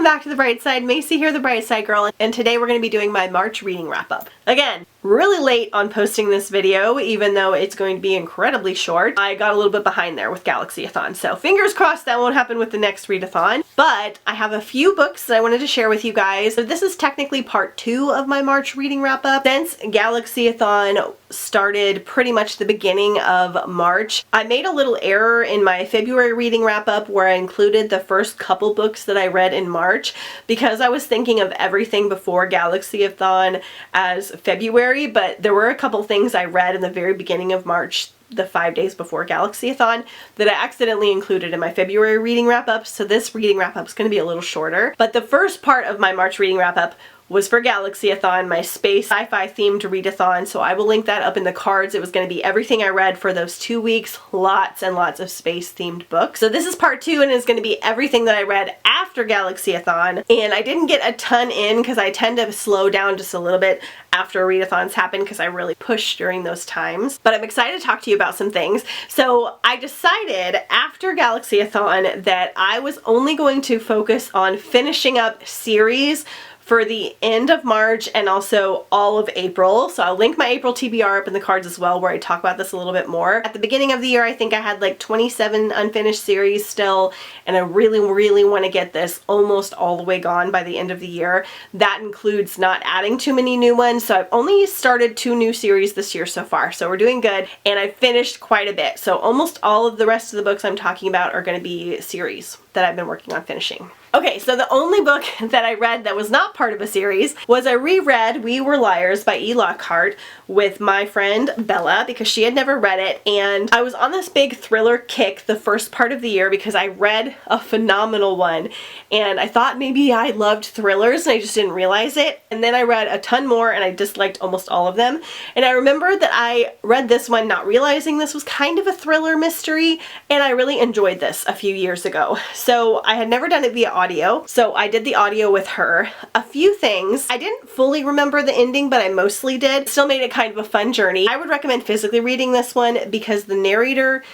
back to The Bright Side. Macy here, The Bright Side Girl, and today we're going to be doing my March reading wrap-up. Again, really late on posting this video, even though it's going to be incredibly short. I got a little bit behind there with Galaxy-a-thon, so fingers crossed that won't happen with the next readathon. But I have a few books that I wanted to share with you guys. So this is technically part 2 of my March reading wrap-up. Since Galaxy-a-thon started pretty much the beginning of March, I made a little error in my February reading wrap-up where I included the first couple books that I read in March because I was thinking of everything before Galaxy-a-thon as February, but there were a couple things I read in the very beginning of March, the 5 days before Galaxy-a-thon, that I accidentally included in my February reading wrap-up, so this reading wrap-up is going to be a little shorter. But the first part of my March reading wrap-up was for Galaxy-a-thon, my space sci-fi themed readathon, so I will link that up in the cards. It was going to be everything I read for those 2 weeks, lots and lots of space themed books. So this is part 2 and it's going to be everything that I read after Galaxy-a-thon, and I didn't get a ton in because I tend to slow down just a little bit after readathons happen because I really push during those times. But I'm excited to talk to you about some things. So I decided after Galaxy-a-thon that I was only going to focus on finishing up series for the end of March and also all of April. So I'll link my April TBR up in the cards as well where I talk about this a little bit more. At the beginning of the year, I think I had like 27 unfinished series still, and I really want to get this almost all the way gone by the end of the year. That includes not adding too many new ones. So I've only started 2 new series this year so far, so we're doing good, and I've finished quite a bit. So almost all of the rest of the books I'm talking about are going to be series that I've been working on finishing. Okay, so the only book that I read that was not part of a series was I reread We Were Liars by E. Lockhart with my friend Bella because she had never read it, and I was on this big thriller kick the first part of the year because I read a phenomenal one and I thought maybe I loved thrillers and I just didn't realize it, and then I read a ton more and I disliked almost all of them. And I remember that I read this one not realizing this was kind of a thriller mystery, and I really enjoyed this a few years ago. So I had never done it via audio, so I did the audio with her. A few things, I didn't fully remember the ending, but I mostly did. Still made it kind of a fun journey. I would recommend physically reading this one because the narrator,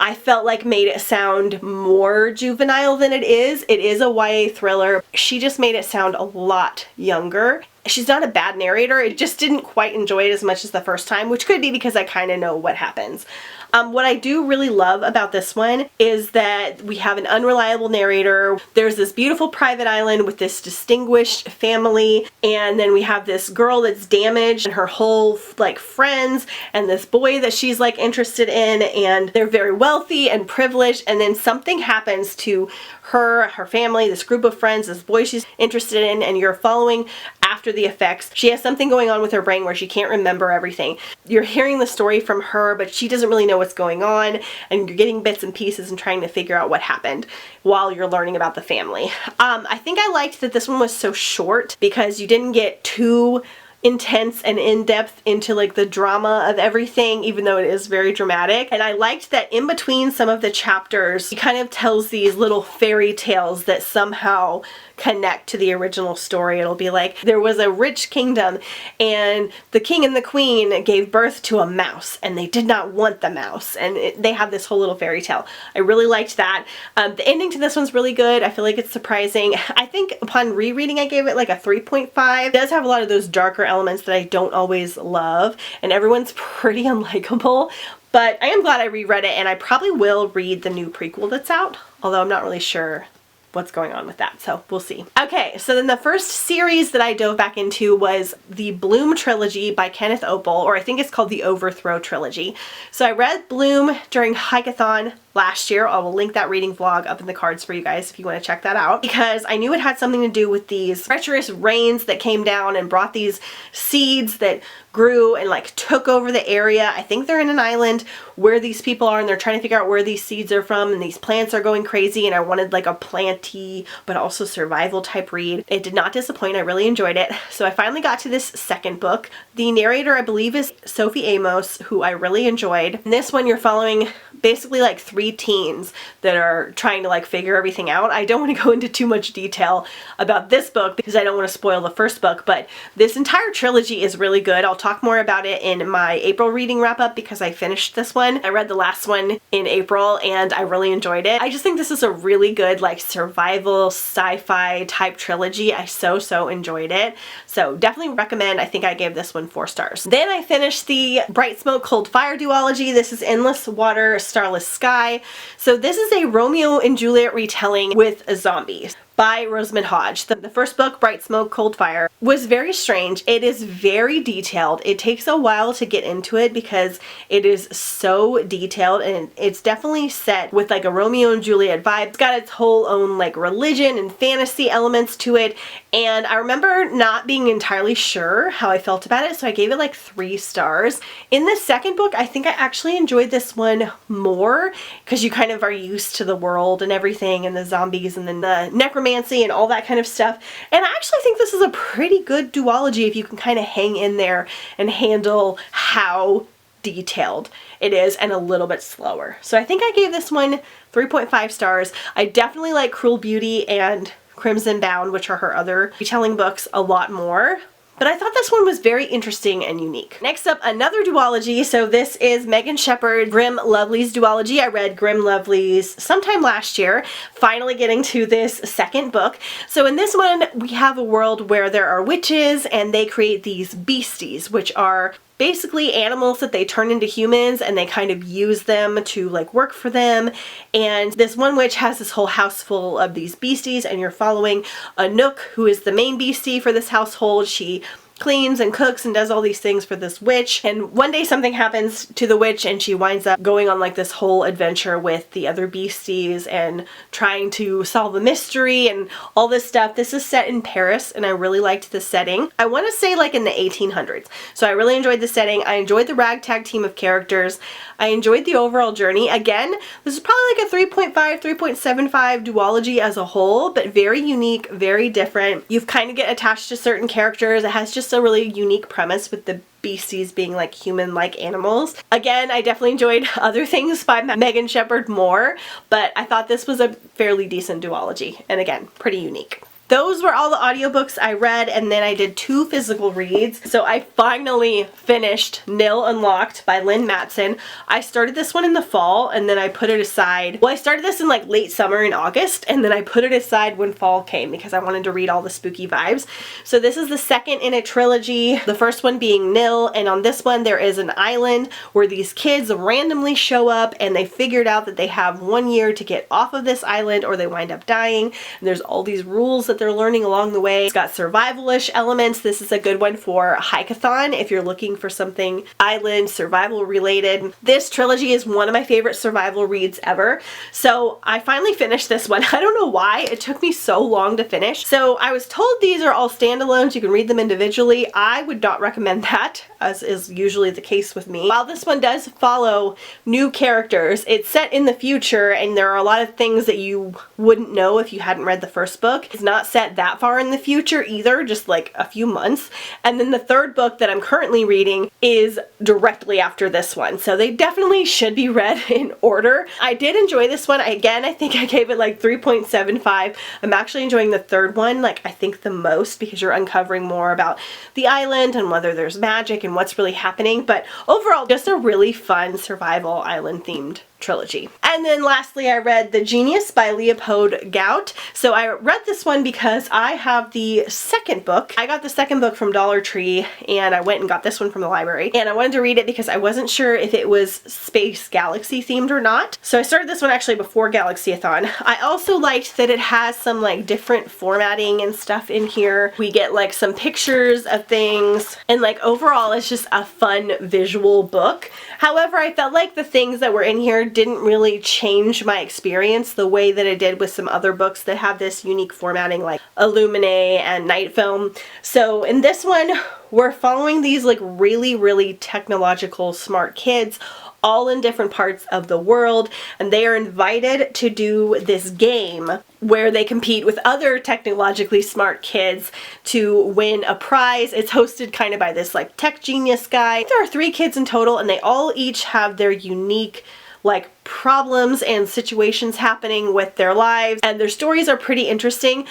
I felt like, made it sound more juvenile than it is. It is a YA thriller. She just made it sound a lot younger. She's not a bad narrator, I just didn't quite enjoy it as much as the first time, which could be because I kind of know what happens. What I do really love about this one is that we have an unreliable narrator. There's this beautiful private island with this distinguished family, and then we have this girl that's damaged and her whole like friends and this boy that she's like interested in, and they're very wealthy and privileged, and then something happens to her family, this group of friends, this boy she's interested in, and you're following after the effects. She has something going on with her brain where she can't remember everything. You're hearing the story from her, but she doesn't really know what's going on, and you're getting bits and pieces and trying to figure out what happened while you're learning about the family. I think I liked that this one was so short because you didn't get too intense and in-depth into like the drama of everything, even though it is very dramatic. And I liked that in between some of the chapters, he kind of tells these little fairy tales that somehow connect to the original story. It'll be like, there was a rich kingdom and the king and the queen gave birth to a mouse and they did not want the mouse, and they have this whole little fairy tale. I really liked that. The ending to this one's really good. I feel like it's surprising. I think upon rereading I gave it like a 3.5. It does have a lot of those darker elements that I don't always love, and everyone's pretty unlikable, but I am glad I reread it, and I probably will read the new prequel that's out, although I'm not really sure what's going on with that, so we'll see. Okay, so then the first series that I dove back into was the Bloom trilogy by Kenneth Opel, or I think it's called the Overthrow trilogy. So I read Bloom during Hike-a-thon last year. I will link that reading vlog up in the cards for you guys if you want to check that out, because I knew it had something to do with these treacherous rains that came down and brought these seeds that grew and like took over the area. I think they're in an island where these people are and they're trying to figure out where these seeds are from, and these plants are going crazy, and I wanted like a planty but also survival type read. It did not disappoint. I really enjoyed it. So I finally got to this second book. The narrator, I believe, is Sophie Amos, who I really enjoyed. In this one you're following basically like 3 teens that are trying to like figure everything out. I don't want to go into too much detail about this book because I don't want to spoil the first book, but this entire trilogy is really good. I'll talk more about it in my April reading wrap up because I finished this one. I read the last one in April and I really enjoyed it. I just think this is a really good like survival sci-fi type trilogy. I so enjoyed it. So definitely recommend. I think I gave this one 4 stars. Then I finished the Bright Smoke Cold Fire duology. This is Endless Water, Starless Sky. So this is a Romeo and Juliet retelling with zombies by Rosamund Hodge. The first book, Bright Smoke, Cold Fire, was very strange. It is very detailed. It takes a while to get into it because it is so detailed, and it's definitely set with like a Romeo and Juliet vibe. It's got its whole own like religion and fantasy elements to it, and I remember not being entirely sure how I felt about it, so I gave it like 3 stars. In the second book, I think I actually enjoyed this one more because you kind of are used to the world and everything and the zombies and then the necromancy and all that kind of stuff. And I actually think this is a pretty good duology if you can kind of hang in there and handle how detailed it is and a little bit slower. So I think I gave this one 3.5 stars. I definitely like Cruel Beauty and Crimson Bound, which are her other retelling books, a lot more. But I thought this one was very interesting and unique. Next up, another duology. So this is Megan Shepherd, Grim Lovely's duology. I read Grim Lovely's sometime last year, finally getting to this second book. So in this one, we have a world where there are witches and they create these beasties, which are basically animals that they turn into humans, and they kind of use them to like work for them. And this one witch has this whole house full of these beasties, and you're following Anouk, who is the main beastie for this household. She cleans and cooks and does all these things for this witch, and one day something happens to the witch and she winds up going on like this whole adventure with the other beasties and trying to solve a mystery and all this stuff. This is set in Paris and I really liked the setting. I want to say like in the 1800s. So I really enjoyed the setting. I enjoyed the ragtag team of characters. I enjoyed the overall journey. Again, this is probably like a 3.5, 3.75 duology as a whole, but very unique, very different. You kind of get attached to certain characters. It has just a really unique premise with the beasties being like human-like animals. Again, I definitely enjoyed other things by Megan Shepherd more, but I thought this was a fairly decent duology, and again, pretty unique. Those were all the audiobooks I read, and then I did 2 physical reads. So I finally finished Nil Unlocked by Lynn Matson. I started this one in the fall and then I put it aside. Well, I started this in like late summer in August, and then I put it aside when fall came because I wanted to read all the spooky vibes. So this is the second in a trilogy, the first one being Nil, and on this one there is an island where these kids randomly show up and they figured out that they have 1 year to get off of this island or they wind up dying. And there's all these rules that they're learning along the way. It's got survival-ish elements. This is a good one for hike-a-thon if you're looking for something island survival related. This trilogy is one of my favorite survival reads ever. So I finally finished this one. I don't know why it took me so long to finish. So I was told these are all standalones. You can read them individually. I would not recommend that, as is usually the case with me. While this one does follow new characters, it's set in the future and there are a lot of things that you wouldn't know if you hadn't read the first book. It's not set that far in the future either, just like a few months. And then the third book that I'm currently reading is directly after this one. So they definitely should be read in order. I did enjoy this one. Again, I think I gave it like 3.75. I'm actually enjoying the third one, like I think the most, because you're uncovering more about the island and whether there's magic and what's really happening. But overall, just a really fun survival island themed trilogy. And then lastly, I read The Genius by Leopold Gout. So I read this one because I have the second book. I got the second book from Dollar Tree and I went and got this one from the library. And I wanted to read it because I wasn't sure if it was space galaxy themed or not. So I started this one actually before Galaxy-a-thon. I also liked that it has some like different formatting and stuff in here. We get like some pictures of things and like overall it's just a fun visual book. However, I felt like the things that were in here didn't really change my experience the way that it did with some other books that have this unique formatting like Illuminae and Night Film. So in this one, we're following these like really technological smart kids all in different parts of the world, and they are invited to do this game where they compete with other technologically smart kids to win a prize. It's hosted kind of by this like tech genius guy. There are 3 kids in total and they all each have their unique like problems and situations happening with their lives, and their stories are pretty interesting.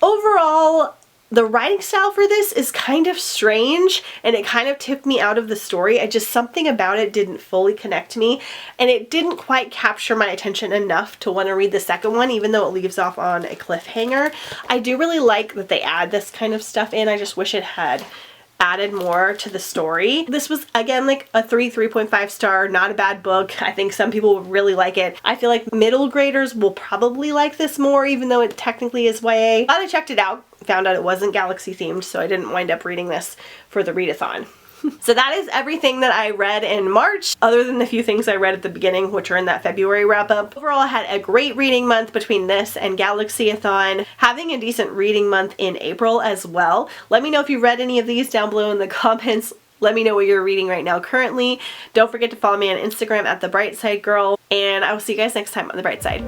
Overall, the writing style for this is kind of strange, and it kind of took me out of the story. Something about it didn't fully connect me, and it didn't quite capture my attention enough to want to read the second one, even though it leaves off on a cliffhanger. I do really like that they add this kind of stuff in. I just wish it had added more to the story. This was, again, like a 3.5 star, not a bad book. I think some people would really like it. I feel like middle graders will probably like this more, even though it technically is YA. But I checked it out, found out it wasn't Galaxy themed, so I didn't wind up reading this for the readathon. So that is everything that I read in March, other than the few things I read at the beginning, which are in that February wrap-up. Overall, I had a great reading month between this and Galaxy-a-thon, having a decent reading month in April as well. Let me know if you read any of these down below in the comments. Let me know what you're reading right now currently. Don't forget to follow me on Instagram at TheBrightSideGirl, and I will see you guys next time on The Bright Side.